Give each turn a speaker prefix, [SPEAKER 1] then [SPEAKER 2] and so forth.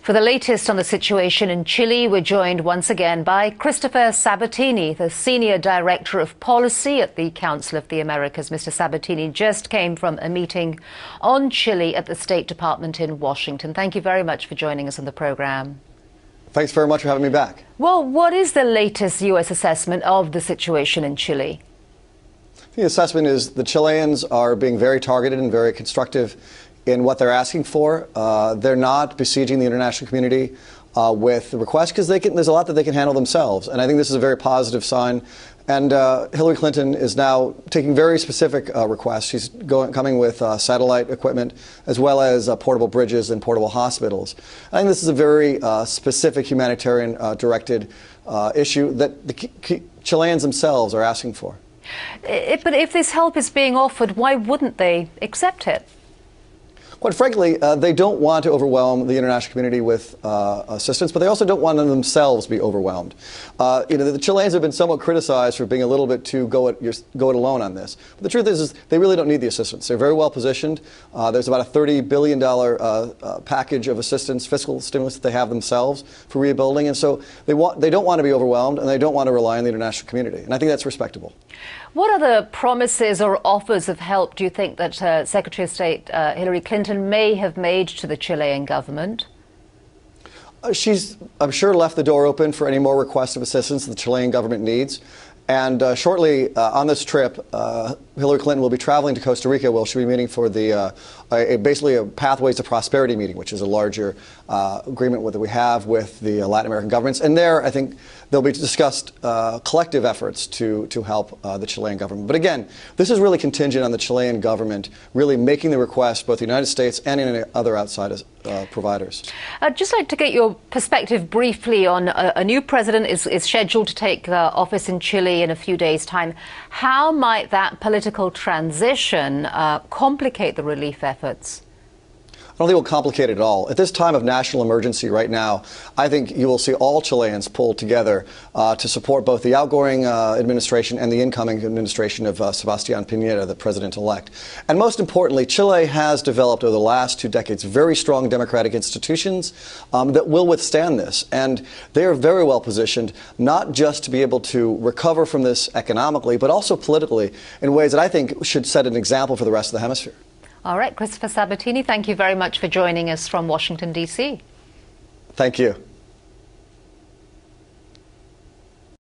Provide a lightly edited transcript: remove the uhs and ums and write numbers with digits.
[SPEAKER 1] For the latest on the situation in Chile, we're joined once again by Christopher Sabatini, the Senior Director of Policy at the Council of the Americas. Mr. Sabatini just came from a meeting on Chile at the State Department in Washington. Thank you very much for joining us on the program.
[SPEAKER 2] Thanks very much for having me back.
[SPEAKER 1] Well, what is the latest U.S. assessment of the situation in Chile?
[SPEAKER 2] The assessment is the Chileans are being very targeted and very constructive in what they're asking for. They're not besieging the international community with the request because there's a lot that they can handle themselves. And I think this is a very positive sign. And Hillary Clinton is now taking very specific requests. She's coming with satellite equipment as well as portable bridges and portable hospitals. I think this is a very specific humanitarian directed issue that the Chileans themselves are asking for.
[SPEAKER 1] But if this help is being offered, why wouldn't they accept it?
[SPEAKER 2] Quite frankly, they don't want to overwhelm the international community with assistance, but they also don't want them themselves to be overwhelmed. The Chileans have been somewhat criticized for being a little bit too go it alone on this. But the truth is they really don't need the assistance. They're very well positioned. There's about a $30 billion package of assistance, fiscal stimulus that they have themselves for rebuilding, and so they don't want to be overwhelmed, and they don't want to rely on the international community. And I think that's respectable.
[SPEAKER 1] What other promises or offers of help do you think that Secretary of State Hillary Clinton may have made to the Chilean government?
[SPEAKER 2] She's, I'm sure, left the door open for any more requests of assistance the Chilean government needs. And shortly on this trip, Hillary Clinton will be traveling to Costa Rica, where she'll be meeting for the basically a Pathways to Prosperity meeting, which is a larger agreement that we have with the Latin American governments. And there, I think, there'll be discussed collective efforts to help the Chilean government. But again, this is really contingent on the Chilean government really making the request, both the United States and any other outside providers. I'd
[SPEAKER 1] just like to get your perspective briefly on a new president is scheduled to take office in Chile in a few days' time. How might that political transition complicate the relief efforts?
[SPEAKER 2] I don't think it will complicate it at all. At this time of national emergency right now, I think you will see all Chileans pull together to support both the outgoing administration and the incoming administration of Sebastián Piñera, the president-elect. And most importantly, Chile has developed over the last 2 decades very strong democratic institutions that will withstand this. And they are very well positioned, not just to be able to recover from this economically, but also politically in ways that I think should set an example for the rest of the hemisphere.
[SPEAKER 1] All right, Christopher Sabatini, thank you very much for joining us from Washington, D.C.
[SPEAKER 2] Thank you.